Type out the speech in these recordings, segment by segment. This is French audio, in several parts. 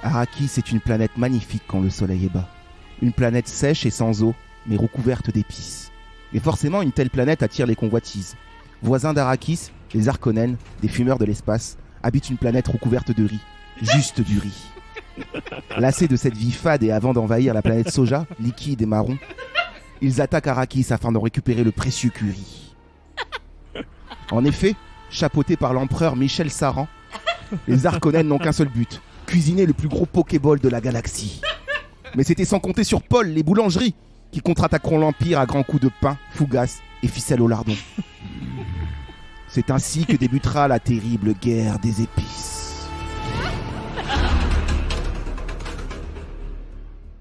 Arrakis est une planète magnifique quand le soleil est bas. Une planète sèche et sans eau, mais recouverte d'épices. Et forcément, une telle planète attire les convoitises. Voisins d'Arrakis, les Harkonnen, des fumeurs de l'espace, habitent une planète recouverte de riz. Juste du riz. Lassés de cette vie fade et avant d'envahir la planète Soja, liquide et marron, ils attaquent Arrakis afin d'en récupérer le précieux curry. En effet, chapeautés par l'empereur Michel Saran, les Harkonnen n'ont qu'un seul but, cuisiner le plus gros Pokéball de la galaxie. Mais c'était sans compter sur Paul, les boulangeries, qui contre-attaqueront l'Empire à grands coups de pain, fougasse et ficelle au lardon. C'est ainsi que débutera la terrible guerre des épices.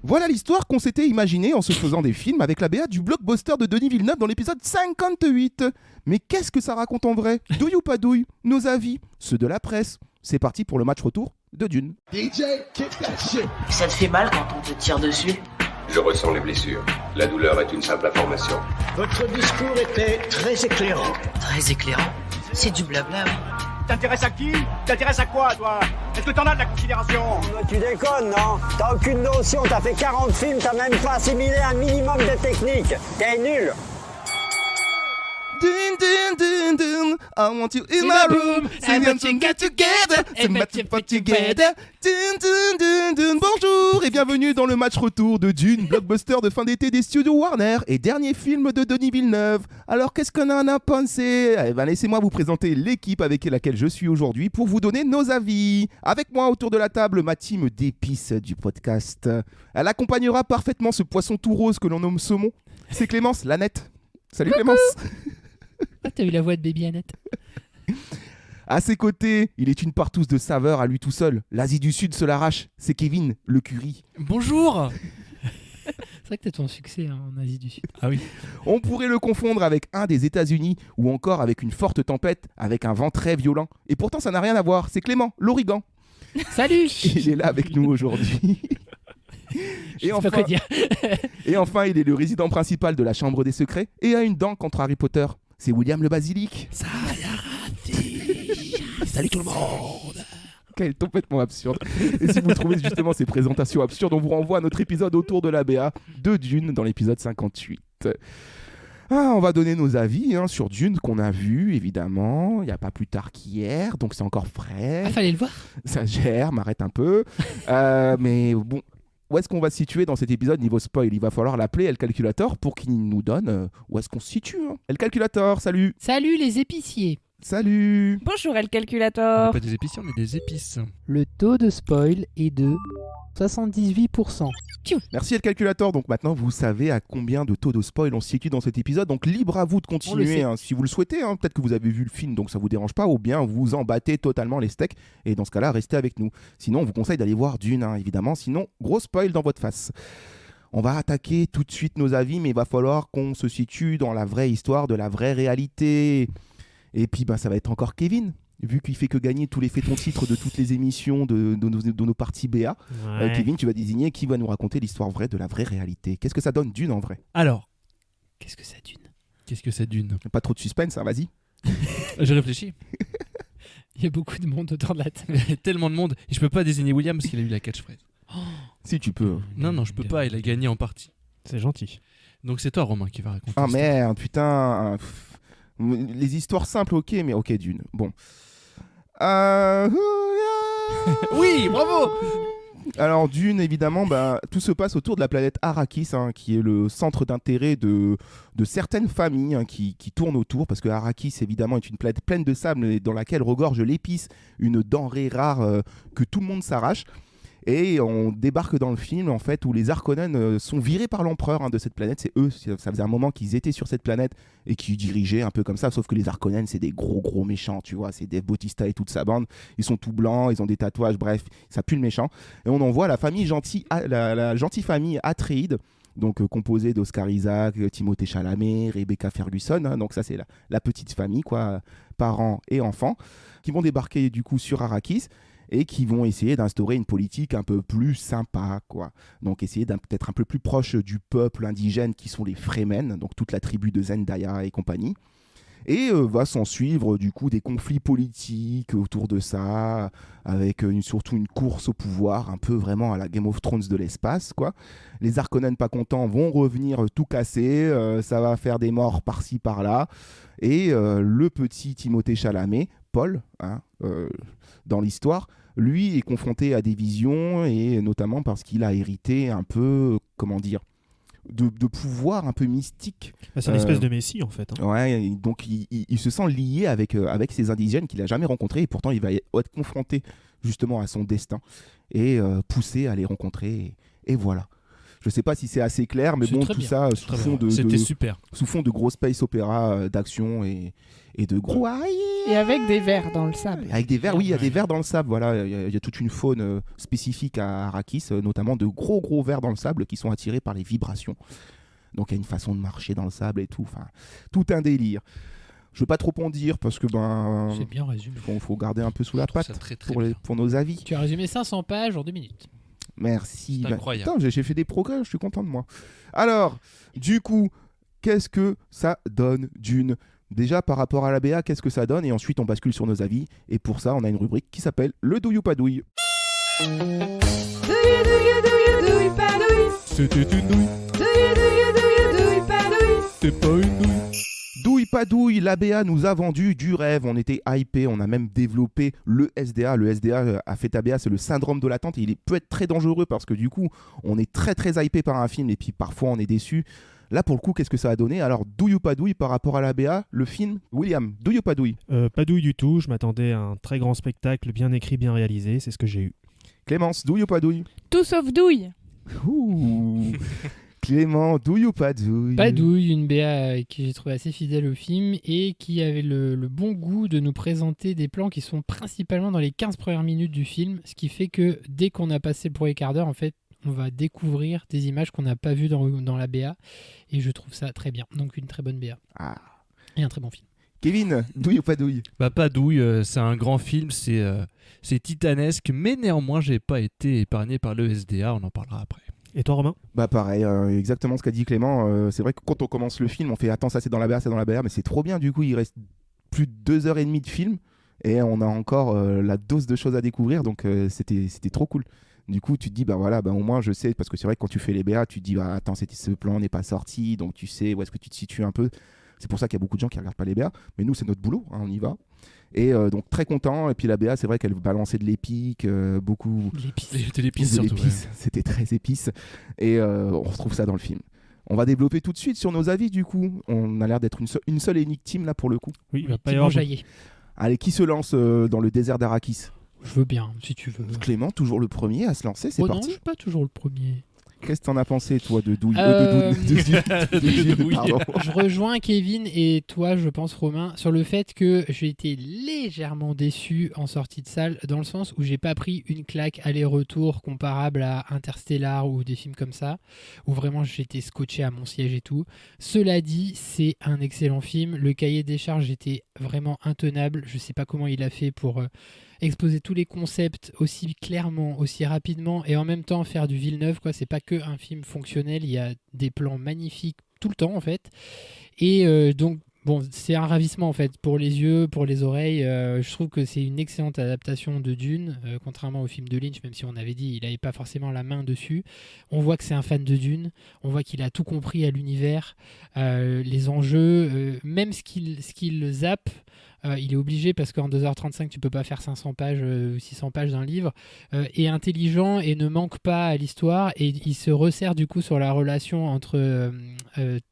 Voilà l'histoire qu'on s'était imaginée en se faisant des films avec la BA du blockbuster de Denis Villeneuve dans l'épisode 58. Mais qu'est-ce que ça raconte en vrai? Douille ou pas douille? Nos avis, ceux de la presse. C'est parti pour le match retour de Dune. DJ, kick that shit. Ça te fait mal quand on te tire dessus? Je ressens les blessures. La douleur est une simple information. Votre discours était très éclairant. Très éclairant. C'est du blabla, oui. T'intéresses à qui? T'intéresses à quoi, toi? Est-ce que t'en as de la considération? Tu déconnes, non? T'as aucune notion, t'as fait 40 films, t'as même pas assimilé un minimum de technique. T'es nul. Dune, dune, dune, dune, I want you in my room. So we can get together. So much to put together. Dune, dune, dune, dune. Bonjour et bienvenue dans le match retour de Dune, blockbuster de fin d'été des studios Warner et dernier film de Denis Villeneuve. Alors qu'est-ce qu'on en a pensé? Eh ben, laissez-moi vous présenter l'équipe avec laquelle je suis aujourd'hui pour vous donner nos avis. Avec moi autour de la table, ma team d'épices du podcast. Elle accompagnera parfaitement ce poisson tout rose que l'on nomme saumon. C'est Clémence, la nette. Salut Clémence. Ah, t'as eu la voix de Baby Annette. À ses côtés, il est une partouze de saveur à lui tout seul. L'Asie du Sud se l'arrache. C'est Kevin, le curry. Bonjour. C'est vrai que t'as ton succès en Asie du Sud. Ah oui. On pourrait le confondre avec un des États-Unis ou encore avec une forte tempête avec un vent très violent. Et pourtant, ça n'a rien à voir. C'est Clément, l'origan. Salut. Il est là avec nous aujourd'hui. Je sais pas quoi dire. Et enfin, il est le résident principal de la Chambre des Secrets et a une dent contre Harry Potter. C'est William le Basilic. Salut tout le monde. Elle est complètement absurde. Et si vous trouvez justement ces présentations absurdes, on vous renvoie à notre épisode autour de la BA de Dune dans l'épisode 58. On va donner nos avis sur Dune qu'on a vu, évidemment. Il n'y a pas plus tard qu'hier, donc c'est encore frais. Ah, fallait le voir. Ça gère, m'arrête un peu. Mais bon, où est-ce qu'on va se situer dans cet épisode niveau spoil? Il va falloir l'appeler El Calculator pour qu'il nous donne où est-ce qu'on se situe. El Calculator, salut. Salut les épiciers. Salut. Bonjour, El On Calculator. n'est pas des épiciers, on est des épices. Le taux de spoil est de 78%. Merci El Calculator. Donc maintenant, vous savez à combien de taux de spoil on se situe dans cet épisode. Donc libre à vous de continuer si vous le souhaitez. Peut-être que vous avez vu le film, donc ça vous dérange pas. Ou bien vous en battez totalement les steaks. Et dans ce cas-là, restez avec nous. Sinon, on vous conseille d'aller voir Dune, évidemment. Sinon, gros spoil dans votre face. On va attaquer tout de suite nos avis, mais il va falloir qu'on se situe dans la vraie histoire, de la vraie réalité. Et puis, ça va être encore Kevin. Vu qu'il fait que gagner tous les faitons-titres de toutes les émissions de nos parties BA, Ouais. Kevin, tu vas désigner qui va nous raconter l'histoire vraie de la vraie réalité. Qu'est-ce que ça donne Dune en vrai? Alors, Qu'est-ce que ça Dune? qu'est-ce que c'est Dune? Pas trop de suspense, vas-y. J'ai réfléchi. Il y a beaucoup de monde autour de la table. Il y a tellement de monde. Et je peux pas désigner William parce qu'il a eu la catchphrase. Si tu peux. Non, je peux pas. Il a gagné en partie. C'est gentil. Donc c'est toi, Romain, qui va raconter. Ah l'histoire. merde, putain. Les histoires simples, ok, mais ok, Dune. Bon. Oui, bravo. Alors Dune, évidemment, tout se passe autour de la planète Arrakis, qui est le centre d'intérêt de certaines familles qui tournent autour, parce que Arrakis, évidemment, est une planète pleine de sable et dans laquelle regorge l'épice, une denrée rare que tout le monde s'arrache. Et on débarque dans le film, en fait, où les Harkonnen sont virés par l'empereur de cette planète. C'est eux, ça faisait un moment qu'ils étaient sur cette planète et qui dirigeaient un peu comme ça, sauf que les Harkonnen, c'est des gros méchants, tu vois. C'est Dave Bautista et toute sa bande. Ils sont tout blancs, ils ont des tatouages, bref, ça pue le méchant. Et on envoie la famille la gentille famille Atreides, donc composée d'Oscar Isaac, Timothée Chalamet, Rebecca Ferguson. Donc ça, c'est la petite famille, quoi, parents et enfants, qui vont débarquer du coup sur Arrakis et qui vont essayer d'instaurer une politique un peu plus sympa, quoi. Donc essayer d'être un peu plus proche du peuple indigène qui sont les Fremen, donc toute la tribu de Zendaya et compagnie. Et va s'en suivre du coup des conflits politiques autour de ça, avec surtout une course au pouvoir, un peu vraiment à la Game of Thrones de l'espace, quoi. Les Harkonnen pas contents vont revenir tout casser, ça va faire des morts par-ci par-là, et le petit Timothée Chalamet, Paul, dans l'histoire, lui est confronté à des visions, et notamment parce qu'il a hérité un peu, comment dire, de pouvoir un peu mystique. C'est une espèce de messie en fait. Ouais, donc il se sent lié avec ces indigènes qu'il n'a jamais rencontrés, et pourtant il va être confronté justement à son destin et poussé à les rencontrer. Et voilà. Je sais pas si c'est assez clair, mais bon, tout bien. Ça sous fond C'était super. Sous fond de gros space opéra d'action et de gros. Et avec des vers dans le sable. Avec des vers, oui, il y a des vers dans le sable. Voilà, il y a toute une faune spécifique à Arrakis, notamment de gros vers dans le sable qui sont attirés par les vibrations. Donc il y a une façon de marcher dans le sable et tout. Enfin, tout un délire. Je veux pas trop en dire parce que c'est bien résumé. Faut garder un peu sous la patte pour nos avis. Tu as résumé 500 pages en 2 minutes. Merci. C'est incroyable. Putain, j'ai fait des progrès, je suis content de moi. Alors, du coup, qu'est-ce que ça donne Dune ? Déjà, par rapport à la BA, qu'est-ce que ça donne ? Et ensuite, on bascule sur nos avis. Et pour ça, on a une rubrique qui s'appelle le douille ou pas douille. Douille, pas douille. C'était une douille. Douille, pas douille. C'est pas une douille. Douille pas douille, l'ABA nous a vendu du rêve, on était hypé, on a même développé le SDA. Le SDA a fait ABA, c'est le syndrome de l'attente, et il peut être très dangereux parce que du coup, on est très hypé par un film et puis parfois on est déçu. Là pour le coup, qu'est-ce que ça a donné ? Alors douille ou pas douille par rapport à l'ABA, le film, William, douille ou pas douille ? Pas douille du tout, je m'attendais à un très grand spectacle, bien écrit, bien réalisé, c'est ce que j'ai eu. Clémence, douille ou pas douille ? Tout sauf douille. Ouh. Clément, douille ou pas douille ? Pas douille, une BA qui j'ai trouvé assez fidèle au film et qui avait le bon goût de nous présenter des plans qui sont principalement dans les 15 premières minutes du film, ce qui fait que dès qu'on a passé le premier quart d'heure, en fait, on va découvrir des images qu'on n'a pas vues dans la BA, et je trouve ça très bien. Donc une très bonne BA. Ah. Et un très bon film. Kevin, douille ou pas douille ? Bah pas douille, c'est un grand film, c'est titanesque, mais néanmoins j'ai pas été épargné par le SDA, on en parlera après. Et toi Romain ? Bah pareil, exactement ce qu'a dit Clément. C'est vrai que quand on commence le film, on fait attends, ça c'est dans la BR, c'est dans la BR, mais c'est trop bien. Du coup, il reste plus de 2h30 de film et on a encore la dose de choses à découvrir, donc c'était trop cool. Du coup, tu te dis, bah voilà, bah au moins je sais, parce que c'est vrai que quand tu fais les BA, tu te dis, bah attends, ce plan n'est pas sorti, donc tu sais où est-ce que tu te situes un peu. C'est pour ça qu'il y a beaucoup de gens qui regardent pas les BA, mais nous c'est notre boulot, hein, on y va. Et donc très content, et puis la BA c'est vrai qu'elle balançait de l'épique, beaucoup de l'épice surtout, ouais. C'était très épice, et on retrouve ça dans le film. On va développer tout de suite sur nos avis du coup, on a l'air d'être une seule et unique team là pour le coup. Oui, il va pas y avoir... Allez, qui se lance dans le désert d'Arrakis ? Je veux bien, si tu veux. Clément, toujours le premier à se lancer, c'est parti. Non, je suis pas toujours le premier. Qu'est-ce que t'en as pensé, toi, de douille Je rejoins Kevin et toi, je pense, Romain, sur le fait que j'ai été légèrement déçu en sortie de salle, dans le sens où j'ai pas pris une claque aller-retour comparable à Interstellar ou des films comme ça, où vraiment j'étais scotché à mon siège et tout. Cela dit, c'est un excellent film. Le cahier des charges était vraiment intenable. Je sais pas comment il a fait pour... exposer tous les concepts aussi clairement, aussi rapidement, et en même temps faire du Villeneuve, quoi. C'est pas que un film fonctionnel, il y a des plans magnifiques tout le temps en fait, et donc bon, c'est un ravissement en fait pour les yeux, pour les oreilles. Je trouve que c'est une excellente adaptation de Dune, contrairement au film de Lynch, même si on avait dit il n'avait pas forcément la main dessus. On voit que c'est un fan de Dune, on voit qu'il a tout compris à l'univers, les enjeux, même ce qu'il zappe. Il est obligé parce qu'en 2h35 tu peux pas faire 500 pages ou 600 pages d'un livre, est intelligent et ne manque pas à l'histoire, et il se resserre du coup sur la relation entre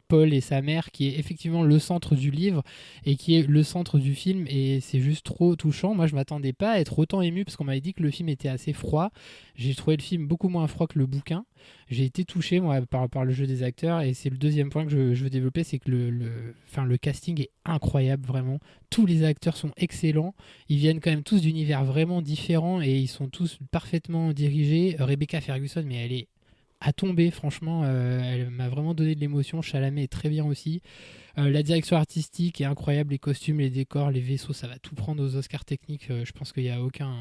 Paul et sa mère, qui est effectivement le centre du livre et qui est le centre du film, et c'est juste trop touchant. Moi je m'attendais pas à être autant ému parce qu'on m'avait dit que le film était assez froid. J'ai trouvé le film beaucoup moins froid que le bouquin. J'ai été touché moi par le jeu des acteurs, et c'est le deuxième point que je veux développer, c'est que le casting est incroyable, vraiment. Tous les acteurs sont excellents, ils viennent quand même tous d'univers vraiment différents et ils sont tous parfaitement dirigés. Rebecca Ferguson, mais elle est à tomber, franchement, elle m'a vraiment donné de l'émotion. Chalamet est très bien aussi. La direction artistique est incroyable, les costumes, les décors, les vaisseaux, ça va tout prendre aux Oscars techniques. Je pense qu'il n'y a aucun.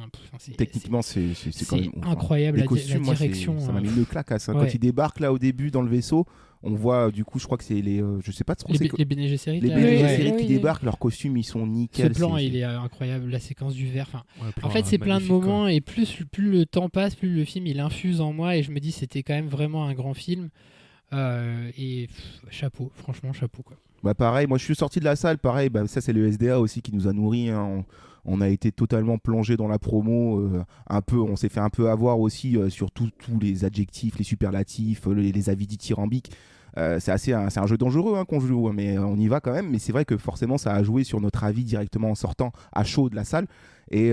Techniquement, c'est quand même incroyable. Les la costumes, moi, direction. ça m'a mis une claquasse. Ouais. Quand ils débarquent là au début dans le vaisseau, on voit du coup, je crois que c'est les. Je sais pas trop. Les Bene Gesserit. Les Bene Gesserit qui débarquent, leurs costumes ils sont nickel. Ce plan, il est incroyable. La séquence du verre. Ouais, en fait, c'est plein de moments quoi. et plus le temps passe, plus le film il infuse en moi et je me dis c'était quand même vraiment un grand film. Et chapeau, franchement chapeau quoi. Bah pareil, moi je suis sorti de la salle, pareil, bah, ça c'est le SDA aussi qui nous a nourris, hein. On a été totalement plongé dans la promo, un peu, on s'est fait un peu avoir aussi sur tous les adjectifs, les superlatifs, les avis dithyrambiques. C'est un jeu dangereux hein, qu'on joue, hein, mais on y va quand même. Mais c'est vrai que forcément ça a joué sur notre avis directement en sortant à chaud de la salle. Et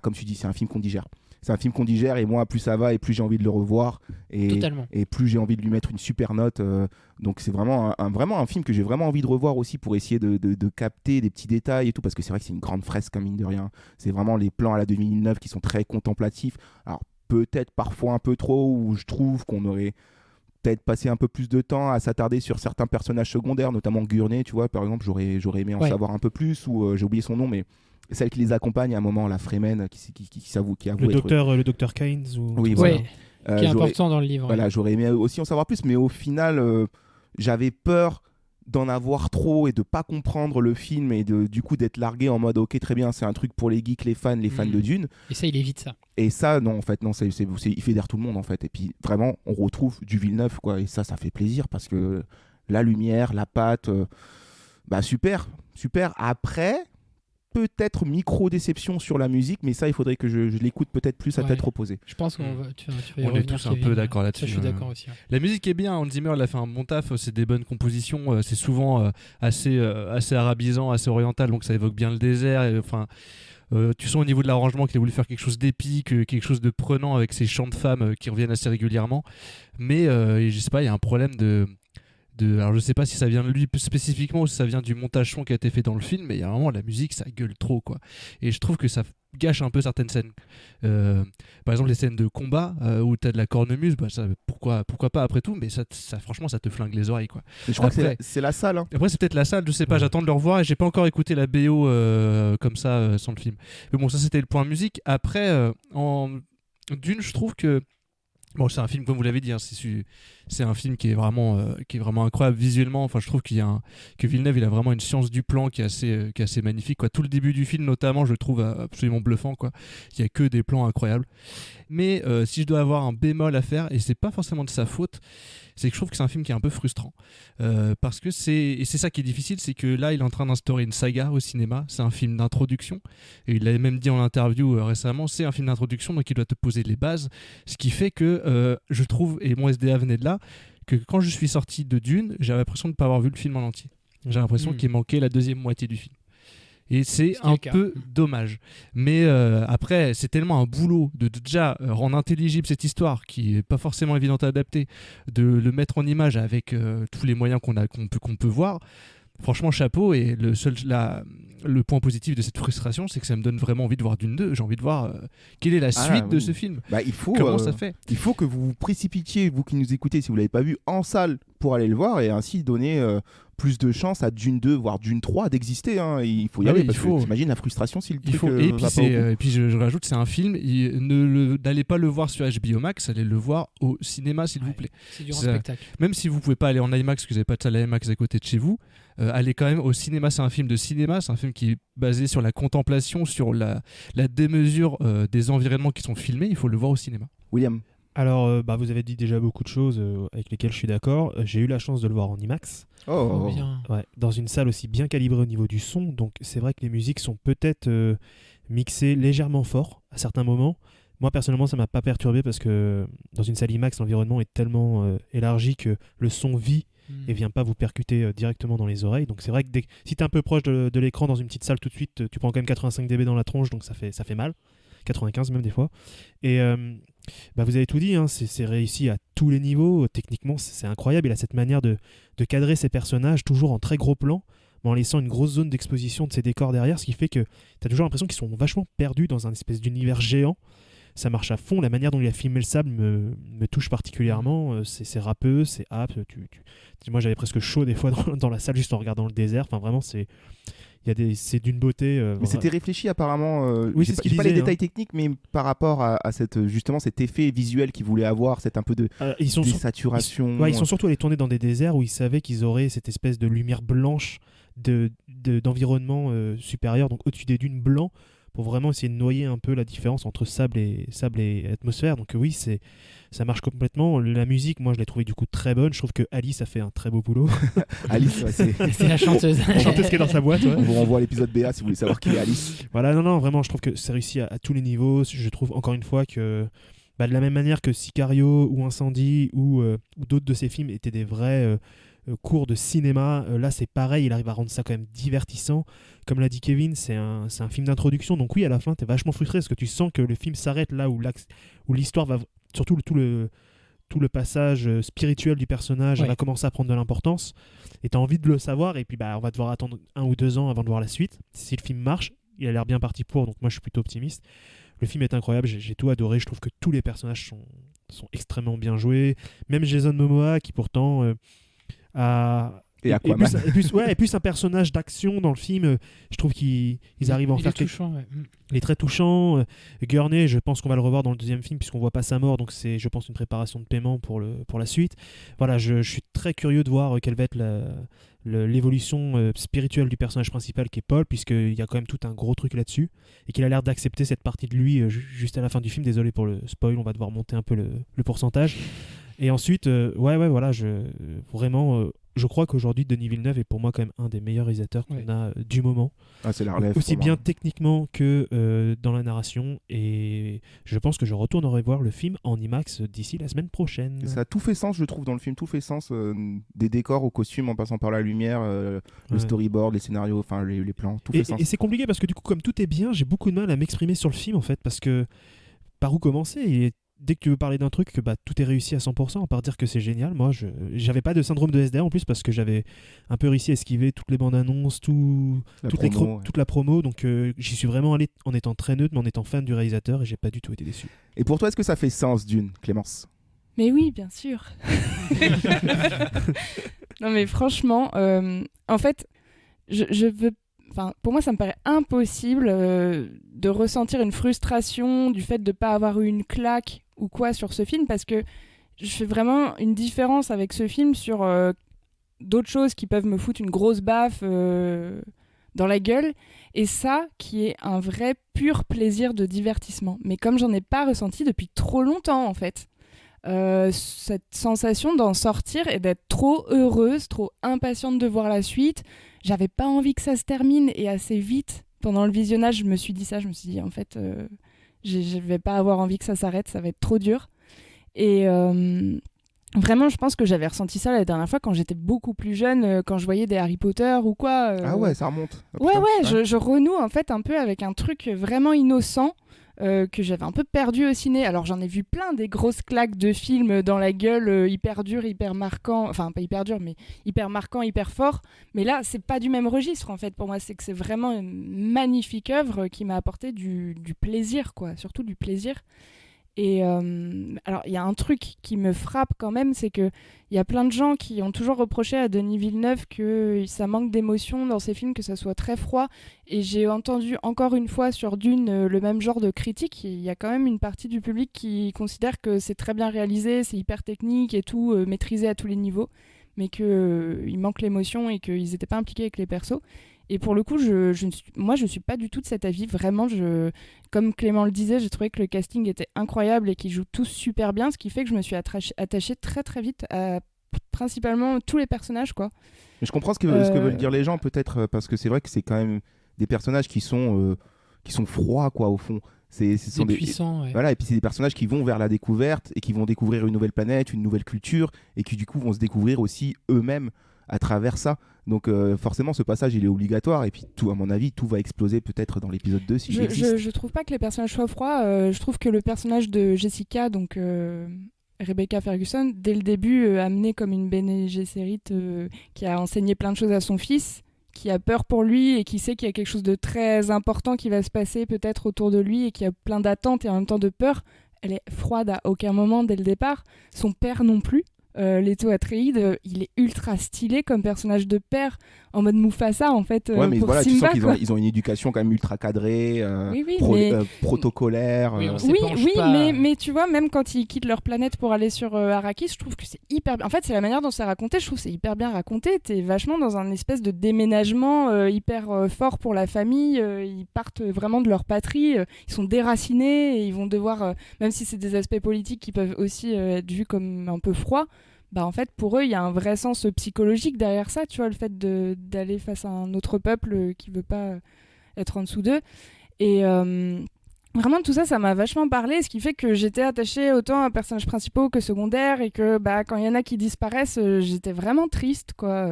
comme tu dis, c'est un film qu'on digère. C'est un film qu'on digère et moi plus ça va et plus j'ai envie de le revoir et plus j'ai envie de lui mettre une super note. Donc c'est vraiment un film que j'ai vraiment envie de revoir aussi pour essayer de capter des petits détails et tout parce que c'est vrai que c'est une grande fresque mine de rien. C'est vraiment les plans à la 2009 qui sont très contemplatifs. Alors peut-être parfois un peu trop où je trouve qu'on aurait peut-être passé un peu plus de temps à s'attarder sur certains personnages secondaires, notamment Gurney, tu vois, par exemple, j'aurais aimé en savoir un peu plus ou j'ai oublié son nom mais celle qui les accompagne à un moment, la Fremen, qui avoue le docteur Keynes oui, voilà. Qui est important dans le livre. Voilà, j'aurais aimé aussi en savoir plus, mais au final, j'avais peur d'en avoir trop et de pas comprendre le film et du coup d'être largué en mode ok très bien c'est un truc pour les geeks, les fans de Dune. Et ça il évite ça. Et ça non en fait non il fédère tout le monde en fait et puis vraiment on retrouve du Villeneuve quoi et ça fait plaisir parce que la lumière, la patte, super. Après peut-être micro-déception sur la musique, mais ça, il faudrait que je l'écoute peut-être plus à tête reposée. Je pense qu'on va, tu vas y on est tous un peu d'accord là-dessus. Ça, je suis d'accord aussi. Ouais. La musique est bien, Hans Zimmer il a fait un bon taf, c'est des bonnes compositions, c'est souvent assez arabisant, assez oriental, donc ça évoque bien le désert. Tu sens au niveau de l'arrangement qu'il a voulu faire quelque chose d'épique, quelque chose de prenant avec ces chants de femmes qui reviennent assez régulièrement. Mais je sais pas, il y a un problème alors je sais pas si ça vient de lui spécifiquement ou si ça vient du montage son qui a été fait dans le film, mais il y a vraiment la musique, ça gueule trop quoi. Et je trouve que ça gâche un peu certaines scènes. Par exemple les scènes de combat où t'as de la cornemuse, pourquoi pas après tout, mais ça franchement ça te flingue les oreilles quoi. Et je crois que c'est la salle. Hein. Après c'est peut-être la salle, je sais pas, j'attends de le revoir et j'ai pas encore écouté la BO comme ça sans le film. Mais bon ça c'était le point musique. Après en Dune je trouve que bon, c'est un film comme vous l'avez dit, hein, c'est un film qui est vraiment incroyable visuellement. Enfin, je trouve que Villeneuve il a vraiment une science du plan qui est assez magnifique. Quoi. Tout le début du film notamment, je le trouve absolument bluffant. Quoi. Il y a que des plans incroyables. Mais si je dois avoir un bémol à faire, et c'est pas forcément de sa faute, c'est que je trouve que c'est un film qui est un peu frustrant. Parce que c'est ça qui est difficile, c'est que là, il est en train d'instaurer une saga au cinéma. C'est un film d'introduction. Et il l'avait même dit en interview récemment, c'est un film d'introduction, donc il doit te poser les bases. Ce qui fait que je trouve, et mon SDA venait de là, que quand je suis sorti de Dune, j'avais l'impression de ne pas avoir vu le film en entier. J'ai l'impression qu'il manquait la deuxième moitié du film. Et c'est un peu dommage. Mais après, c'est tellement un boulot de déjà rendre intelligible cette histoire qui n'est pas forcément évidente à adapter, de le mettre en image avec tous les moyens qu'on peut voir. Franchement, chapeau. Et le point positif de cette frustration, c'est que ça me donne vraiment envie de voir Dune 2. J'ai envie de voir quelle est la suite de ce film. Comment ça fait. Il faut que vous vous précipitiez, vous qui nous écoutez, si vous ne l'avez pas vu, en salle pour aller le voir et ainsi donner plus de chance à Dune 2, voire Dune 3 d'exister. Hein. Il faut y aller parce que t'imagines la frustration si le truc et puis je rajoute, c'est un film, n'allez pas le voir sur HBO Max, allez le voir au cinéma s'il vous plaît. C'est du spectacle. Même si vous pouvez pas aller en IMAX, parce que vous n'avez pas de salle IMAX à côté de chez vous, allez quand même au cinéma. C'est un film de cinéma, c'est un film qui est basé sur la contemplation, sur la démesure des environnements qui sont filmés. Il faut le voir au cinéma. William. Alors, vous avez dit déjà beaucoup de choses avec lesquelles je suis d'accord. J'ai eu la chance de le voir en IMAX. Oh, bien. Ouais, dans une salle aussi bien calibrée au niveau du son. Donc, c'est vrai que les musiques sont peut-être mixées légèrement fort à certains moments. Moi, personnellement, ça m'a pas perturbé parce que dans une salle IMAX, l'environnement est tellement élargi que le son vit et vient pas vous percuter directement dans les oreilles. Donc, c'est vrai que si tu es un peu proche de l'écran dans une petite salle tout de suite, tu prends quand même 85 dB dans la tronche, donc ça fait mal. 95 même des fois. Et vous avez tout dit, hein, c'est réussi à tous les niveaux. Techniquement, c'est incroyable. Il a cette manière de cadrer ses personnages toujours en très gros plan, mais en laissant une grosse zone d'exposition de ses décors derrière, ce qui fait que tu as toujours l'impression qu'ils sont vachement perdus dans un espèce d'univers géant. ça marche à fond. La manière dont il a filmé le sable me touche particulièrement. C'est râpeux, c'est âpre. Moi, j'avais presque chaud des fois dans la salle juste en regardant le désert. Enfin, vraiment, c'est d'une beauté. Mais c'était réfléchi apparemment. Oui, c'est ce qu'il pas les disait, détails techniques, mais par rapport à justement cet effet visuel qu'ils voulaient avoir, cet un peu de désaturation. Ils sont surtout allés tourner dans des déserts où ils savaient qu'ils auraient cette espèce de lumière blanche d'environnement supérieur, donc au-dessus des dunes blancs, pour vraiment essayer de noyer un peu la différence entre sable et atmosphère. Donc oui, ça marche complètement. La musique, moi, je l'ai trouvée du coup très bonne. Je trouve que Alice a fait un très beau boulot. Alice, ouais, c'est la chanteuse. La chanteuse qui est dans sa boîte. Ouais. On vous renvoie à l'épisode BA si vous voulez savoir qui est Alice. Voilà, non, vraiment, je trouve que c'est réussi à tous les niveaux. Je trouve encore une fois que de la même manière que Sicario ou Incendie ou d'autres de ses films étaient des vrais cours de cinéma, là c'est pareil, il arrive à rendre ça quand même divertissant. Comme l'a dit Kevin, c'est un film d'introduction, donc oui, à la fin t'es vachement frustré parce que tu sens que le film s'arrête là où l'histoire va, surtout tout le passage spirituel du personnage va commencer à prendre de l'importance, et t'as envie de le savoir, et puis on va devoir attendre 1 ou 2 ans avant de voir la suite. Si le film marche, il a l'air bien parti pour, donc moi je suis plutôt optimiste. Le film est incroyable, j'ai tout adoré, je trouve que tous les personnages sont extrêmement bien joués, même Jason Momoa qui pourtant et Aquaman. Et plus un personnage d'action dans le film, je trouve qu'ils arrivent à en faire touchant, il est très touchant. Gurney, je pense qu'on va le revoir dans le 2e film puisqu'on voit pas sa mort, donc c'est, je pense, une préparation de paiement pour la suite. Voilà, je suis très curieux de voir quelle va être l'évolution spirituelle du personnage principal qui est Paul, puisqu'il y a quand même tout un gros truc là-dessus et qu'il a l'air d'accepter cette partie de lui juste à la fin du film. Désolé pour le spoil, on va devoir monter un peu le pourcentage. Et ensuite, voilà, je crois qu'aujourd'hui Denis Villeneuve est pour moi quand même un des meilleurs réalisateurs qu'on a du moment. Ah, c'est la relève. Aussi bien techniquement que dans la narration. Et je pense que je retournerai voir le film en IMAX d'ici la semaine prochaine. Et ça a tout fait sens, je trouve, dans le film. Tout fait sens, des décors aux costumes en passant par la lumière, le storyboard, les scénarios, enfin les plans, tout fait sens. Et c'est compliqué parce que du coup, comme tout est bien, j'ai beaucoup de mal à m'exprimer sur le film en fait, parce que par où commencer? Dès que tu veux parler d'un truc, que tout est réussi à 100%, à part dire que c'est génial. Moi, j'avais pas de syndrome de SDR en plus parce que j'avais un peu réussi à esquiver toutes les bandes annonces, toute la promo. Donc j'y suis vraiment allé en étant très neutre, mais en étant fan du réalisateur, et j'ai pas du tout été déçu. Et pour toi, est-ce que ça fait sens, Dune, Clémence? Mais oui, bien sûr. Non, mais franchement, en fait, je veux. Enfin, pour moi, ça me paraît impossible de ressentir une frustration du fait de ne pas avoir eu une claque ou quoi sur ce film, parce que je fais vraiment une différence avec ce film sur d'autres choses qui peuvent me foutre une grosse baffe dans la gueule, et ça qui est un vrai pur plaisir de divertissement. Mais comme j'en ai pas ressenti depuis trop longtemps en fait. Cette sensation d'en sortir et d'être trop heureuse, trop impatiente de voir la suite. J'avais pas envie que ça se termine, et assez vite pendant le visionnage je me suis dit en fait je vais pas avoir envie que ça s'arrête, ça va être trop dur. Et vraiment je pense que j'avais ressenti ça la dernière fois quand j'étais beaucoup plus jeune, quand je voyais des Harry Potter ou quoi. Ah ouais, ça remonte. Je renoue en fait un peu avec un truc vraiment innocent que j'avais un peu perdu au ciné. Alors j'en ai vu plein des grosses claques de films dans la gueule, hyper dur, hyper marquant, enfin pas hyper dur mais hyper marquant, hyper fort, mais là c'est pas du même registre en fait. Pour moi c'est que c'est vraiment une magnifique œuvre qui m'a apporté du plaisir quoi, surtout du plaisir. Et alors il y a un truc qui me frappe quand même, c'est que il y a plein de gens qui ont toujours reproché à Denis Villeneuve que ça manque d'émotion dans ses films, que ça soit très froid, et j'ai entendu encore une fois sur Dune le même genre de critique. Il y a quand même une partie du public qui considère que c'est très bien réalisé, c'est hyper technique et tout, maîtrisé à tous les niveaux, mais qu'il manque l'émotion et qu'ils n'étaient pas impliqués avec les persos. Et pour le coup, moi, je ne suis pas du tout de cet avis. Vraiment, comme Clément le disait, j'ai trouvé que le casting était incroyable et qu'ils jouent tous super bien, ce qui fait que je me suis attachée très très vite à principalement tous les personnages, quoi. Mais je comprends ce que veulent dire les gens, peut-être, parce que c'est vrai que c'est quand même des personnages qui sont froids, quoi, au fond. Ce sont des puissants, ouais. Voilà, et puis c'est des personnages qui vont vers la découverte et qui vont découvrir une nouvelle planète, une nouvelle culture, et qui du coup vont se découvrir aussi eux-mêmes à travers ça. Donc forcément ce passage il est obligatoire, et puis tout, à mon avis tout va exploser peut-être dans l'épisode 2 si je trouve pas que les personnages soient froids. Je trouve que le personnage de Jessica, donc Rebecca Ferguson, dès le début amenée comme une Bene Gesserit qui a enseigné plein de choses à son fils, qui a peur pour lui et qui sait qu'il y a quelque chose de très important qui va se passer peut-être autour de lui et qui a plein d'attentes et en même temps de peur. Elle est froide à aucun moment dès le départ. Son père non plus. Leto Atreides, il est ultra stylé comme personnage de père, en mode Mufasa en fait. Ouais, mais pour voilà, tu Simba, sens qu'ils quoi. ils ont une éducation quand même ultra cadrée, Oui, protocolaire. Oui, on Oui, s'épanche oui, pas. mais tu vois, même quand ils quittent leur planète pour aller sur Arrakis, je trouve que c'est hyper bien. En fait, c'est la manière dont c'est raconté, je trouve que c'est hyper bien raconté. T'es vachement dans un espèce de déménagement hyper fort pour la famille. Ils partent vraiment de leur patrie, ils sont déracinés et ils vont devoir, même si c'est des aspects politiques qui peuvent aussi être vus comme un peu froids, bah en fait, pour eux, il y a un vrai sens psychologique derrière ça, tu vois, le fait d'aller face à un autre peuple qui veut pas être en dessous d'eux. Et vraiment, tout ça, ça m'a vachement parlé, ce qui fait que j'étais attachée autant à personnages principaux que secondaires, et que bah, quand il y en a qui disparaissent, j'étais vraiment triste, quoi.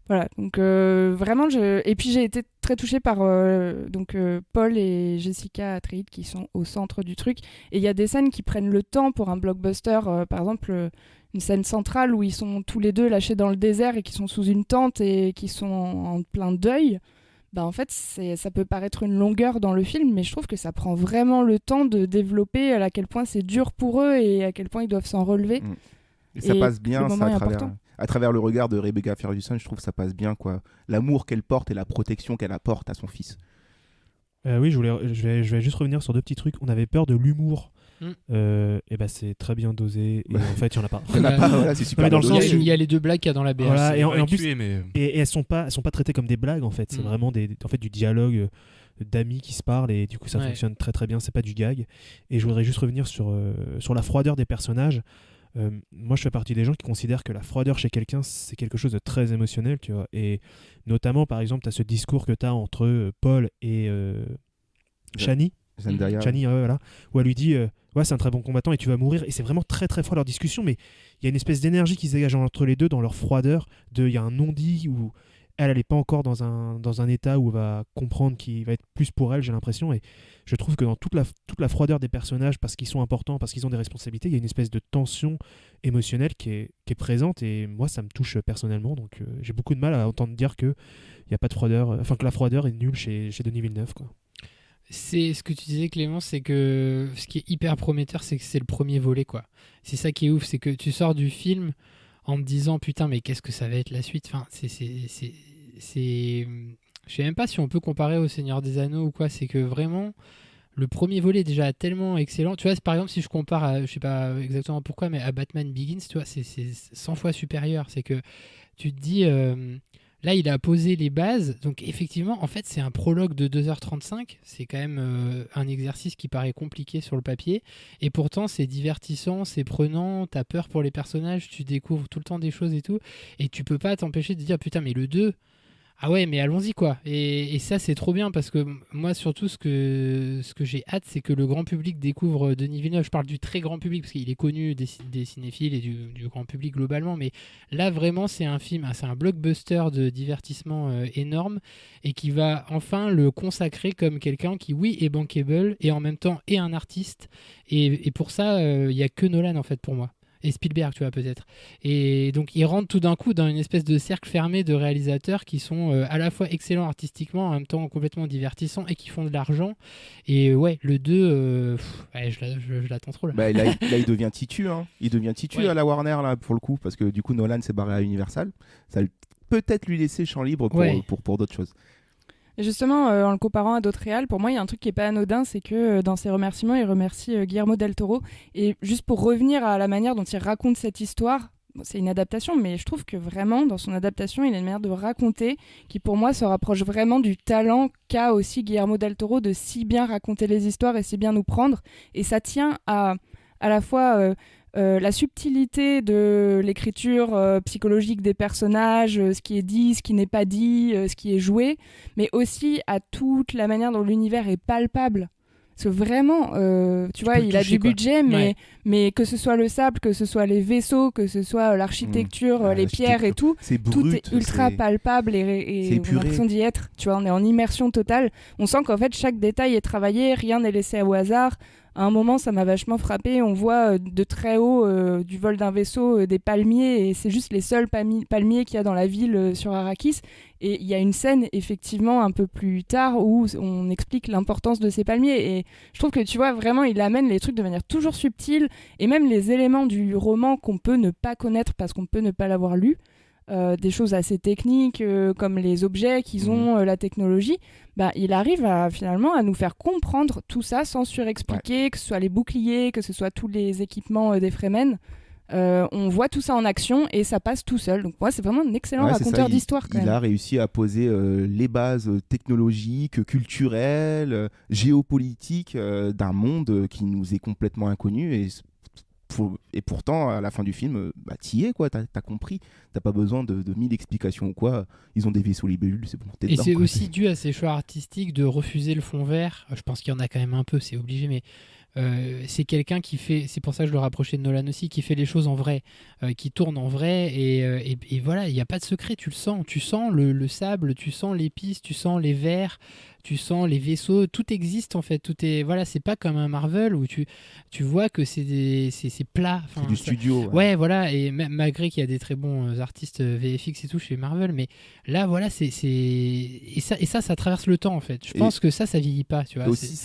Voilà, donc vraiment, et puis j'ai été très touchée par Paul et Jessica Atreides qui sont au centre du truc. Et il y a des scènes qui prennent le temps pour un blockbuster, par exemple une scène centrale où ils sont tous les deux lâchés dans le désert et qui sont sous une tente et qui sont en plein deuil. Bah en fait, ça peut paraître une longueur dans le film, mais je trouve que ça prend vraiment le temps de développer à quel point c'est dur pour eux et à quel point ils doivent s'en relever. Et ça passe bien le ça, moment est important. à travers le regard de Rebecca Ferguson, je trouve que ça passe bien, quoi. L'amour qu'elle porte et la protection qu'elle apporte à son fils. Oui, je vais juste revenir sur deux petits trucs. On avait peur de l'humour. Et bah c'est très bien dosé. Et en fait, il n'y en a pas. Voilà, c'est super. Mais dans le sens il y a les deux blagues qu'il y a dans la BH. Voilà, et en plus, tuer, mais... et elles sont pas traitées comme des blagues en fait. C'est vraiment en fait du dialogue d'amis qui se parlent et du coup ça fonctionne très très bien. C'est pas du gag. Et je voudrais juste revenir sur la froideur des personnages. Moi, je fais partie des gens qui considèrent que la froideur chez quelqu'un, c'est quelque chose de très émotionnel, tu vois. Et notamment, par exemple, tu as ce discours que tu as entre Paul et Chani. Chani, voilà, où elle lui dit ouais, c'est un très bon combattant et tu vas mourir. Et c'est vraiment très très fort leur discussion, mais il y a une espèce d'énergie qui se dégage entre les deux dans leur froideur. Il y a un non-dit où elle n'est pas encore dans un état où elle va comprendre qui va être plus pour elle, j'ai l'impression. Et je trouve que dans toute la froideur des personnages, parce qu'ils sont importants, parce qu'ils ont des responsabilités, il y a une espèce de tension émotionnelle qui est présente. Et moi, ça me touche personnellement. Donc j'ai beaucoup de mal à entendre dire que y a pas de froideur, enfin que la froideur est nulle chez Denis Villeneuve, quoi. C'est ce que tu disais, Clément, c'est que ce qui est hyper prometteur, c'est que c'est le premier volet, quoi. C'est ça qui est ouf, c'est que tu sors du film en te disant putain, mais qu'est-ce que ça va être la suite. Enfin, je sais même pas si on peut comparer au Seigneur des Anneaux ou quoi. C'est que vraiment le premier volet est déjà tellement excellent. Tu vois, par exemple, si je compare à, je sais pas exactement pourquoi, mais à Batman Begins, tu vois, c'est 100 fois supérieur. C'est que tu te dis là, il a posé les bases. Donc, effectivement, en fait, c'est un prologue de 2h35. C'est quand même un exercice qui paraît compliqué sur le papier. Et pourtant, c'est divertissant, c'est prenant. T'as peur pour les personnages, tu découvres tout le temps des choses et tout. Et tu peux pas t'empêcher de dire, putain, mais le 2... Ah ouais, mais allons-y, quoi. Et ça, c'est trop bien parce que moi, surtout, ce que j'ai hâte, c'est que le grand public découvre Denis Villeneuve. Je parle du très grand public parce qu'il est connu des cinéphiles et du grand public globalement. Mais là, vraiment, c'est un film, c'est un blockbuster de divertissement énorme et qui va enfin le consacrer comme quelqu'un qui, oui, est bankable et en même temps est un artiste. Et pour ça, il n'y a que Nolan, en fait, pour moi. Et Spielberg, tu vois, peut-être. Et donc, ils rentrent tout d'un coup dans une espèce de cercle fermé de réalisateurs qui sont à la fois excellents artistiquement, en même temps complètement divertissants et qui font de l'argent. Et ouais, le 2, je l'attends trop là. Bah, là, il devient titu, hein. Il devient titu Ouais. à la Warner, là, pour le coup, parce que du coup, Nolan s'est barré à Universal. Ça peut-être lui laisser champ libre pour d'autres choses. Et justement, en le comparant à d'autres réals, pour moi, il y a un truc qui est pas anodin, c'est que dans ses remerciements, il remercie Guillermo del Toro. Et juste pour revenir à la manière dont il raconte cette histoire, c'est une adaptation, mais je trouve que vraiment, dans son adaptation, il a une manière de raconter qui, pour moi, se rapproche vraiment du talent qu'a aussi Guillermo del Toro de si bien raconter les histoires et si bien nous prendre. Et ça tient à la fois... la subtilité de l'écriture psychologique des personnages, ce qui est dit, ce qui n'est pas dit, ce qui est joué, mais aussi à toute la manière dont l'univers est palpable. Parce que vraiment, tu vois, il a du budget, mais que ce soit le sable, que ce soit les vaisseaux, que ce soit l'architecture, les pierres et tout, tout est ultra palpable et on a l'impression d'y être. Tu vois, on est en immersion totale. On sent qu'en fait, chaque détail est travaillé, rien n'est laissé au hasard. à un moment, ça m'a vachement frappé. On voit de très haut du vol d'un vaisseau des palmiers, et c'est juste les seuls palmiers qu'il y a dans la ville sur Arrakis. Et il y a une scène, effectivement, un peu plus tard, où on explique l'importance de ces palmiers. Et je trouve que, tu vois, vraiment, il amène les trucs de manière toujours subtile. Et même les éléments du roman qu'on peut ne pas connaître parce qu'on peut ne pas l'avoir lu, des choses assez techniques, comme les objets qu'ils ont, la technologie, il arrive finalement à nous faire comprendre tout ça sans surexpliquer, que ce soit les boucliers, que ce soit tous les équipements des Fremen. On voit tout ça en action et ça passe tout seul. Donc moi, c'est vraiment un excellent raconteur d'histoire. Il a réussi à poser les bases technologiques, culturelles, géopolitiques d'un monde qui nous est complètement inconnu. Et pourtant, à la fin du film, t'y es, quoi. T'as compris. T'as pas besoin de 1000 explications ou quoi. Ils ont des vaisseaux libellules, c'est bon. Et c'est aussi dû à ces choix artistiques de refuser le fond vert. Je pense qu'il y en a quand même un peu, c'est obligé, mais c'est quelqu'un qui fait, c'est pour ça que je le rapprochais de Nolan aussi, qui fait les choses en vrai, qui tourne en vrai, et voilà, il n'y a pas de secret, tu le sens, tu sens le sable, tu sens l'épice, tu sens les verres, tu sens les vaisseaux, tout existe en fait, tout est, voilà, c'est pas comme un Marvel où tu vois que c'est plat. C'est du studio. Ouais, voilà, et malgré qu'il y a des très bons artistes VFX et tout chez Marvel, mais là, voilà, et ça traverse le temps en fait. Je pense que ça vieillit pas, tu vois. Et aussi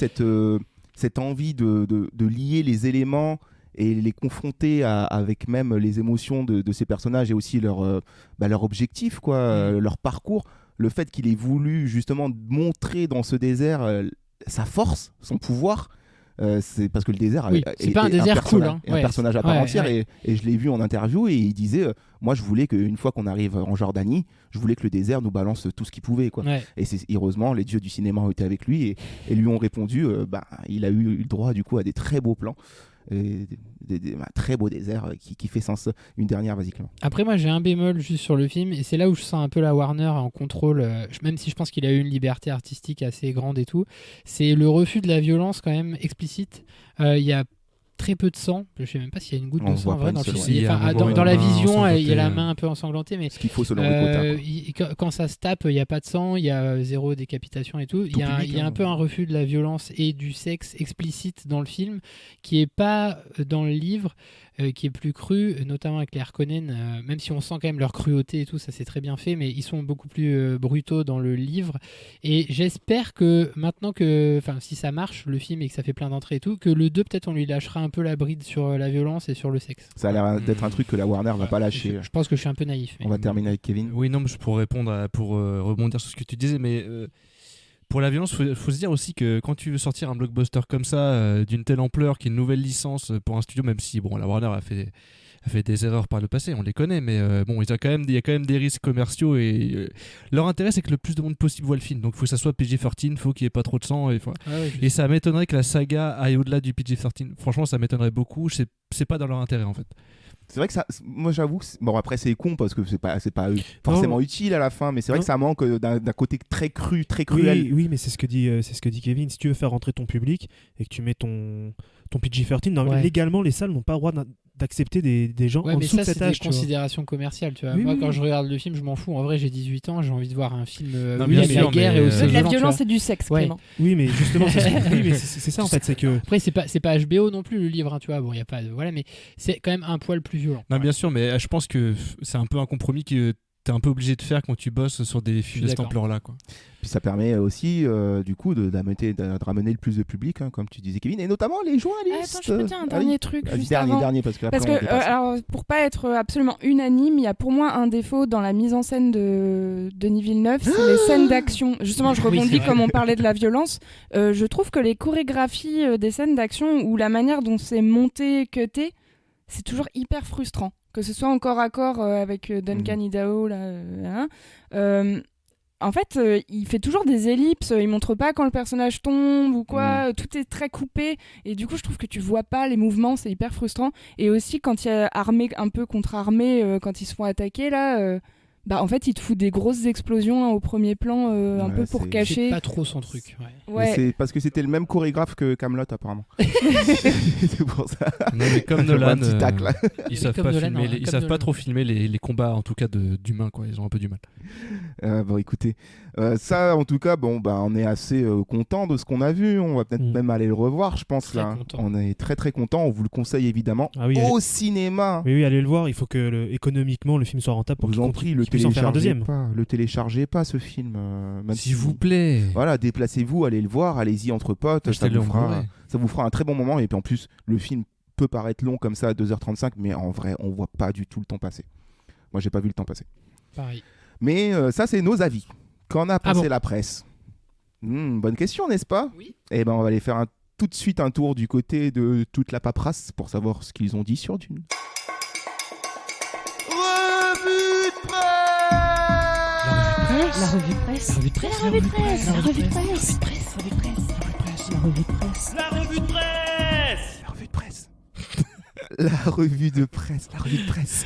cette envie de lier les éléments et les confronter avec même les émotions de ces personnages et aussi leur objectif, quoi, leur parcours. Le fait qu'il ait voulu justement montrer dans ce désert sa force, son pouvoir, c'est parce que le désert c'est pas un désert cool, hein. Un personnage à part entière. Et je l'ai vu en interview et il disait moi je voulais qu'une fois qu'on arrive en Jordanie, je voulais que le désert nous balance tout ce qu'il pouvait, quoi. Et heureusement les dieux du cinéma ont été avec lui et lui ont répondu. Il a eu le droit du coup à des très beaux plans. Et un très beau désert qui fait sens. Une dernière, vas-y Clément. Après moi j'ai un bémol juste sur le film, et c'est là où je sens un peu la Warner en contrôle, même si je pense qu'il a eu une liberté artistique assez grande et tout, c'est le refus de la violence quand même explicite. Il y a très peu de sang, je sais même pas s'il y a une goutte de sang vrai dans le film. Dans la vision il y a la main un peu ensanglantée, mais ce qu'il faut selon les quotas, quand ça se tape il n'y a pas de sang, il y a zéro décapitation et tout. Il y a un peu un refus de la violence et du sexe explicite dans le film qui est pas dans le livre, qui est plus cru, notamment avec les Harkonnen, même si on sent quand même leur cruauté et tout, ça c'est très bien fait, mais ils sont beaucoup plus brutaux dans le livre. Et j'espère que maintenant si ça marche le film et que ça fait plein d'entrées et tout, que le 2 peut-être on lui lâchera un peu la bride sur la violence et sur le sexe. Ça a l'air d'être un truc que la Warner va pas lâcher. Je pense que je suis un peu naïf. On va terminer avec Kevin. Oui, non, pour répondre, pour rebondir sur ce que tu disais, mais pour la violence, faut se dire aussi que quand tu veux sortir un blockbuster comme ça, d'une telle ampleur, qui est une nouvelle licence pour un studio, même si la Warner a fait des erreurs par le passé, on les connaît, mais il y a quand même des risques commerciaux, et leur intérêt c'est que le plus de monde possible voit le film, donc il faut que ça soit PG-13, il faut qu'il n'y ait pas trop de sang, et ça m'étonnerait que la saga aille au-delà du PG-13. Franchement, ça m'étonnerait beaucoup, c'est pas dans leur intérêt en fait. C'est vrai que ça, moi j'avoue, après c'est con parce que c'est pas forcément utile à la fin, mais c'est vrai que ça manque d'un côté très cruel. Oui, mais c'est ce que dit Kevin. Si tu veux faire rentrer ton public et que tu mets ton PG-13, légalement les salles n'ont pas le droit d'accepter des gens en dessous de cet âge. C'est des considérations commerciales, tu vois. Oui, moi, quand je regarde le film, je m'en fous. En vrai, j'ai 18 ans, j'ai envie de voir un film de la guerre et aussi la violence et du sexe, vraiment. Oui, mais justement, c'est ça en fait, c'est que. Après, c'est pas HBO non plus le livre, hein, tu vois. Bon, il y a pas mais c'est quand même un poil plus violent. Non, bien sûr, mais je pense que c'est un peu un compromis que t'es un peu obligé de faire quand tu bosses sur des films de cette ampleur-là, quoi. Puis ça permet aussi, du coup, de ramener le plus de public, hein, comme tu disais, Kevin, et notamment les journalistes. Attends, je peux dire un dernier truc juste avant. Dernier, parce que alors, pour pas être absolument unanime, il y a pour moi un défaut dans la mise en scène de Denis Villeneuve, c'est les scènes d'action. Justement, je rebondis comme on parlait de la violence. Je trouve que les chorégraphies des scènes d'action ou la manière dont c'est monté, cuté, c'est toujours hyper frustrant. Que ce soit en corps à corps avec Duncan Idaho, là, en fait, il fait toujours des ellipses, il montre pas quand le personnage tombe ou quoi, tout est très coupé, et du coup je trouve que tu vois pas les mouvements, c'est hyper frustrant. Et aussi quand il y a armée un peu contre armée, quand ils se font attaquer là, Bah en fait, il te fout des grosses explosions au premier plan, un Ouais, peu pour c'est- cacher. C'est pas trop son truc. Ouais. Mais Ouais. c'est parce que c'était le même chorégraphe que Camelot apparemment. C'est pour ça. Non, mais comme Je vois un Nolan, petit tacle. ils savent comme pas Nolan, filmer, hein, ils comme savent pas Nolan. trop filmer les combats en tout cas d'humains quoi. Ils ont un peu du mal. Bon, écoutez, ça, en tout cas, bon, bah, on est assez content de ce qu'on a vu. On va peut-être même aller le revoir, je pense. Très Là, content. on est très très content. On vous le conseille évidemment Ah oui, au cinéma. Oui, allez le voir. Il faut que économiquement le film soit rentable pour Je vous en prie, le qu'il puisse en faire un téléchargez deuxième. pas. Le téléchargez pas ce film. Même S'il vous plaît. Voilà, déplacez-vous, allez le voir, allez-y entre potes. Ça Achetez-le vous, en fera, Blu-ray. ça vous fera un très bon moment. Et puis en plus, le film peut paraître long comme ça à 2h35, mais en vrai, on voit pas du tout le temps passer. Moi, j'ai pas vu le temps passer. Pareil. Mais ça, c'est nos avis. Qu'en a pensé bon la presse? Bonne question, n'est-ce pas? Oui. Eh ben, on va aller faire tout de suite un tour du côté de toute la paperasse pour savoir ce qu'ils ont dit sur Dune. Revue de presse. La revue de presse. La revue de presse. La revue de presse. La revue de presse. La revue de presse. La revue de presse. La revue de presse. La revue de presse. La revue de presse. La revue de presse.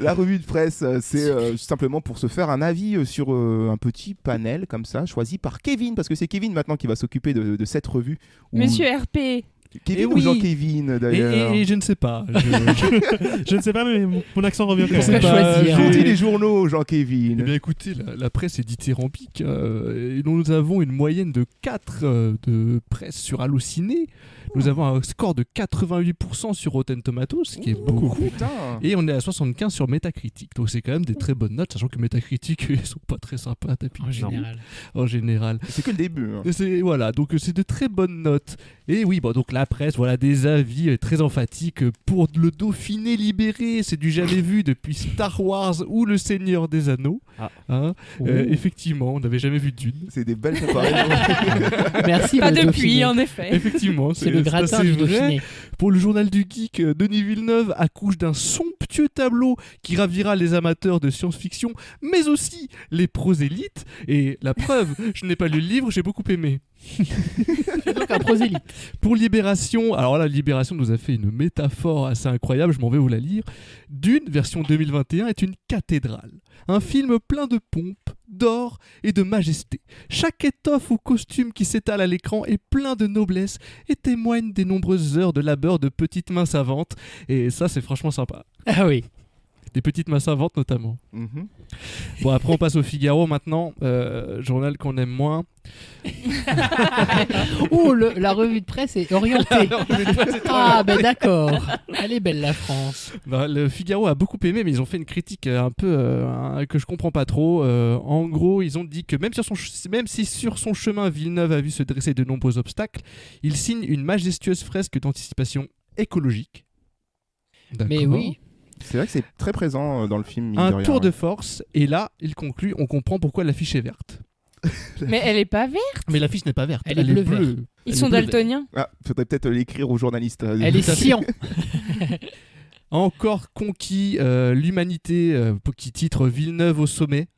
La revue de presse, c'est simplement pour se faire un avis sur un petit panel comme ça, choisi par Kevin, parce que c'est Kevin maintenant qui va s'occuper de cette revue. où- Monsieur RP. Kevin Eh ou oui. Jean-Kevin d'ailleurs? Et je ne sais pas. Je ne sais pas, mais mon accent revient quand Je sais même. pas, choisir. j'ai- Choisis les journaux, Jean-Kevin. Eh bien écoutez, la presse est dithyrambique et nous avons une moyenne de 4 de presse sur Allociné. Nous avons un score de 88% sur Rotten Tomatoes, ce qui est beaucoup. Putain. Et on est à 75 sur Metacritic. Donc c'est quand même des très bonnes notes, sachant que Metacritic, ils sont pas très sympas à taper. En général. En général. C'est que le début. hein. Et voilà, donc c'est de très bonnes notes. Et oui, bon, donc la presse, voilà, des avis très emphatiques pour le Dauphiné libéré. C'est du jamais vu depuis Star Wars ou Le Seigneur des Anneaux. Ah. Hein, effectivement, on n'avait jamais vu Dune. C'est des belles comparaisons. Merci. Pas le depuis, Dauphiné. en effet. Effectivement, C'est le gratin assez du vrai. Dauphiné. Pour le journal du geek, Denis Villeneuve accouche d'un somptueux tableau qui ravira les amateurs de science-fiction, mais aussi les prosélytes. Et la preuve, je n'ai pas lu le livre, j'ai beaucoup aimé. C'est donc un prosélyte. Pour Libération, alors là, Libération nous a fait une métaphore assez incroyable, je m'en vais vous la lire. Dune, version 2021, est une cathédrale. Un film plein de pompe, d'or et de majesté. Chaque étoffe ou costume qui s'étale à l'écran est plein de noblesse et témoigne des nombreuses heures de labeur de petites mains savantes. Et ça, c'est franchement sympa. Ah oui. Des petites mains savantes notamment. Mhm. Bon, après, on passe au Figaro maintenant, journal qu'on aime moins. Oh, la revue de presse est orientée. Ah, ben d'accord. Elle est belle, la France. Non, le Figaro a beaucoup aimé, mais ils ont fait une critique un peu que je comprends pas trop. En gros, ils ont dit que même si sur son chemin, Villeneuve a vu se dresser de nombreux obstacles, il signe une majestueuse fresque d'anticipation écologique. Mais D'accord. oui. C'est vrai que c'est très présent dans le film. mine Un de rien, tour de ouais. force, et là, il conclut, on comprend pourquoi l'affiche est verte. Mais elle est pas verte. Mais l'affiche n'est pas verte, Elle est bleu-vert. Ils Elle sont est bleu-vert. daltoniens. Ah, faudrait peut-être l'écrire aux journalistes. Elle est cyan. Encore conquis l'humanité, qui titre Villeneuve au sommet.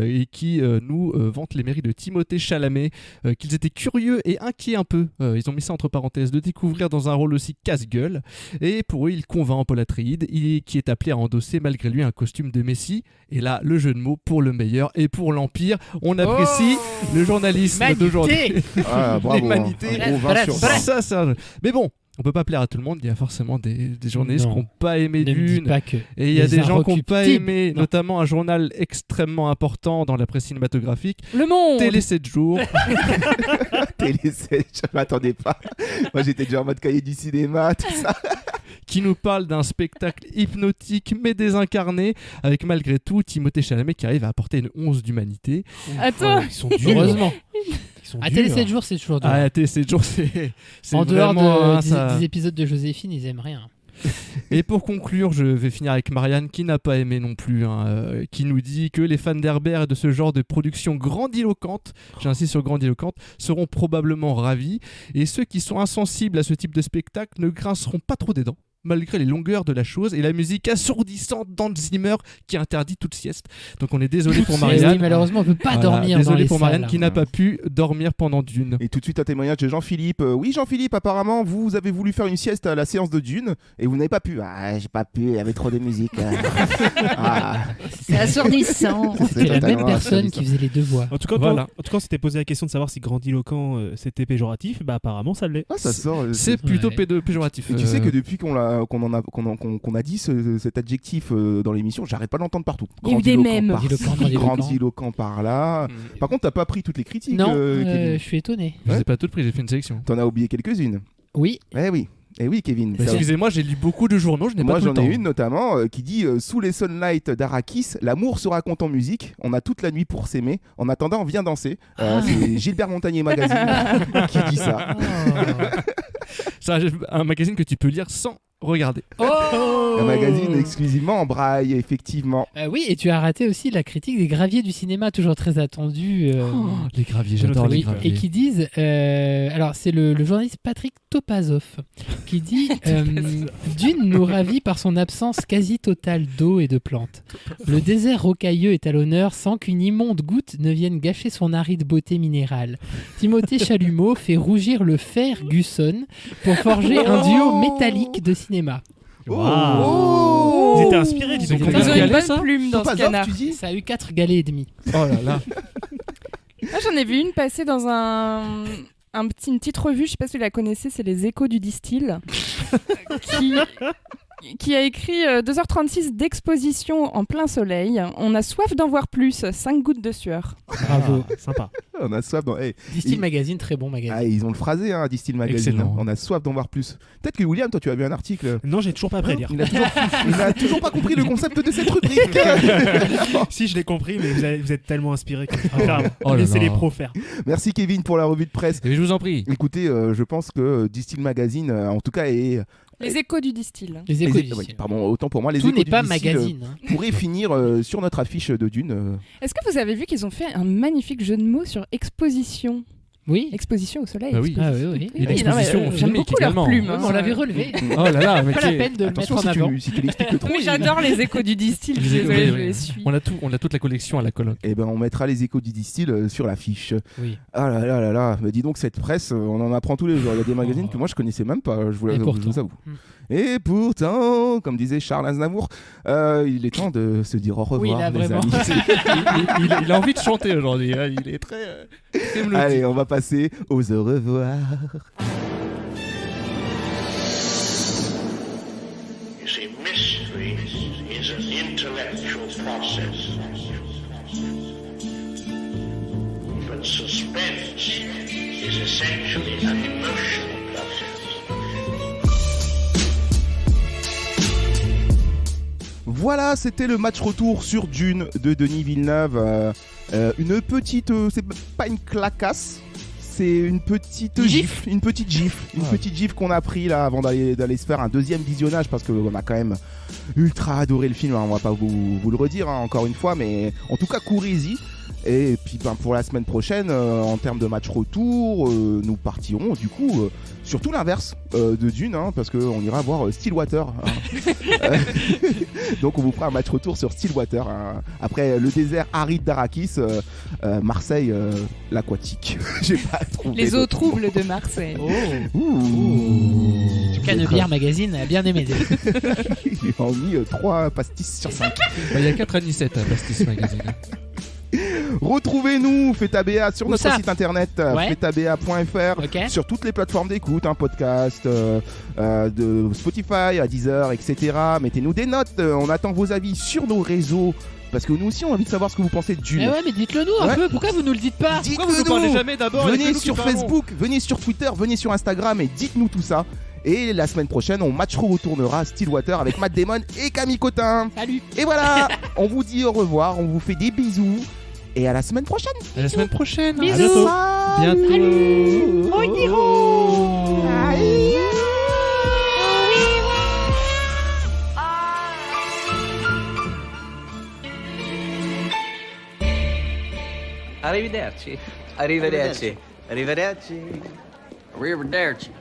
Et qui nous vante les mérites de Timothée Chalamet, qu'ils étaient curieux et inquiets un peu, ils ont mis ça entre parenthèses, de découvrir dans un rôle aussi casse-gueule, et pour eux il convainc Paul Atreides, qui est appelé à endosser malgré lui un costume de Messie, et là le jeu de mots pour le meilleur et pour l'Empire, on apprécie le journalisme Manité. d'aujourd'hui. Ah, bravo. L'humanité. Un gros 20 sur 20. Ça, c'est un jeu. Mais bon, on peut pas plaire à tout le monde, il y a forcément des journalistes Non. qui n'ont pas aimé Ne me dis Dune. pas que. Et il y a les des gens qui n'ont pas inrecuptibles. aimé, Non. notamment un journal extrêmement important dans la presse cinématographique, Le monde. Télé 7 jours. Télé 7, je m'attendais pas. Moi j'étais déjà en mode cahier du cinéma, tout ça. Qui nous parle d'un spectacle hypnotique mais désincarné, avec malgré tout Timothée Chalamet qui arrive à apporter une once d'humanité. Attends. Ils sont durs. Heureusement. Ils sont À durs. Télé 7 jours, c'est toujours dur. Ah, Télé 7 jours, c'est En dehors vraiment, hein, des, ça. des épisodes de Joséphine, ils aiment rien. Et pour conclure, je vais finir avec Marianne qui n'a pas aimé non plus, qui nous dit que les fans d'Herbert et de ce genre de production grandiloquente, j'insiste sur grandiloquente, seront probablement ravis, et ceux qui sont insensibles à ce type de spectacle ne grinceront pas trop des dents. malgré les longueurs de la chose et la musique assourdissante d'Hans Zimmer qui interdit toute sieste. Donc on est désolé pour Marianne. Malheureusement, on ne peut pas dormir dans désolé les pour Marianne salles. qui n'a pas pu dormir pendant Dune. Et tout de suite un témoignage de Jean-Philippe. Oui, Jean-Philippe, apparemment, vous avez voulu faire une sieste à la séance de Dune et vous n'avez pas pu. Ah, j'ai pas pu, il y avait trop de musique. C'est assourdissant. C'est la même personne qui faisait les deux voix. En tout cas, on s'était posé la question de savoir si grandiloquent c'était péjoratif. Bah apparemment, ça l'est. Ah, ça sort. C'est plutôt péjoratif. Et tu sais que depuis qu'on a dit cet adjectif dans l'émission, j'arrête pas de l'entendre partout. Il y a eu des mèmes. Grandiloquent par là. Par contre, t'as pas pris toutes les critiques. Non, Kevin. je suis étonné. Je les ai pas toutes prises, j'ai fait une sélection. T'en as oublié quelques-unes. Oui. Eh oui, Kevin. Excusez-moi, j'ai lu beaucoup de journaux, je n'ai pas tout le temps. Moi, j'en ai une notamment qui dit sous les sunlights d'Arrakis, l'amour se raconte en musique. On a toute la nuit pour s'aimer. En attendant, on vient danser. C'est Gilbert Montagnier Magazine qui dit ça. C'est un magazine que tu peux lire sans regarder. Un magazine exclusivement en braille, effectivement. Oui, et tu as raté aussi la critique des graviers du cinéma, toujours très attendue. Les graviers, j'adore les graviers. Et qui disent, alors c'est le journaliste Patrick Topazov qui dit Dune nous ravit par son absence quasi totale d'eau et de plantes. Le désert rocailleux est à l'honneur sans qu'une immonde goutte ne vienne gâcher son aride beauté minérale. Timothée Chalumeau fait rougir le Ferguson pour forger un duo métallique de cinéma. Ils étaient inspirés, dis donc. Ils ont une bonne plume dans ce canard. Ça a eu 4 galets et demi. Oh là là. Moi, j'en ai vu une passer dans une petite revue, je sais pas si vous la connaissez, c'est les Échos du Distil, qui a écrit 2h36 d'exposition en plein soleil. On a soif d'en voir plus, 5 gouttes de sueur. Bravo. Sympa. On a soif d'en... Distil Magazine, très bon magazine. Ils ont le phrasé, Distil Magazine. Excellent. On a soif d'en voir plus. Peut-être que William, toi, tu as vu un article. Non, j'ai toujours pas appris à lire. Il n'a toujours pas compris le concept de cette rubrique. Si, je l'ai compris, mais vous êtes tellement inspirés que Oh là laissez là. les pros faire. Merci Kevin pour la revue de presse. Et je vous en prie. Écoutez, je pense que Distil Magazine, en tout cas, est... Les Échos du Distil. Les Échos du Distil. Oui, pardon, autant pour moi, les Tout Échos n'est du pas Distil, magazine. pourrait finir sur notre affiche de Dune. Est-ce que vous avez vu qu'ils ont fait un magnifique jeu de mots sur exposition? Oui. Exposition au soleil. Bah oui. Ah oui. Et l'exposition J'aime beaucoup leur également. plume. On l'avait relevé. Oh là là, mais Pas la peine de le Attention, mettre en avant. si tu l'expliques trop. Oui, j'adore les Échos du Distil. Je suis Les échos, désolée, oui, je oui. les suis. On a toute la collection à la colloque. Eh ben, on mettra les Échos du Distil sur l'affiche. Oui. Ah là là là là. Mais dis donc, cette presse, on en apprend tous les jours. Il y a des magazines que moi je connaissais même pas, je vous avoue. Et pourtant, comme disait Charles Aznavour, il est temps de se dire au revoir. Oui, là, les vraiment. amis. Il a envie de chanter aujourd'hui. Il est très mélodique. Allez, on va passer aux au revoir. You see, mystery is an intellectual process. But suspense is essentially an emotional process. Voilà, c'était le match retour sur Dune de Denis Villeneuve. Une petite, c'est pas une clacasse, c'est une petite gifle, une petite gifle qu'on a pris là avant d'aller se faire un deuxième visionnage parce qu'on a quand même ultra adoré le film. On va pas vous le redire encore une fois, mais en tout cas courez-y. Et puis pour la semaine prochaine, en termes de match retour, nous partirons du coup sur tout l'inverse de Dune, parce qu'on ira voir Stillwater. Donc on vous fera un match retour sur Stillwater. Après le désert aride d'Arrakis, Marseille, l'aquatique. J'ai pas trouvé. Les eaux troubles de Marseille. Canebière Magazine a bien aimé. Ils ont mis 3 pastis sur 5. Il y a 4 anissettes à Pastis Magazine. Retrouvez-nous, Fetabea, sur notre site internet, fetabea.fr, Okay. sur toutes les plateformes d'écoute, podcast, de Spotify, à Deezer, etc. Mettez-nous des notes, on attend vos avis sur nos réseaux. Parce que nous aussi on a envie de savoir ce que vous pensez de Dune. Eh ouais, mais dites-le nous un peu, pourquoi vous nous le dites pas? Pourquoi vous nous parlez jamais d'abord? Venez sur Facebook, venez sur Twitter, venez sur Instagram et dites-nous tout ça. Et la semaine prochaine, on retournera Stillwater avec Matt Damon et Camille Cotin. Salut. Et voilà, on vous dit au revoir, on vous fait des bisous. Et à la semaine prochaine. À la semaine prochaine. Bisous. Bientôt. Arrivederci. Arrivederci. Arrivederci. Arrivederci.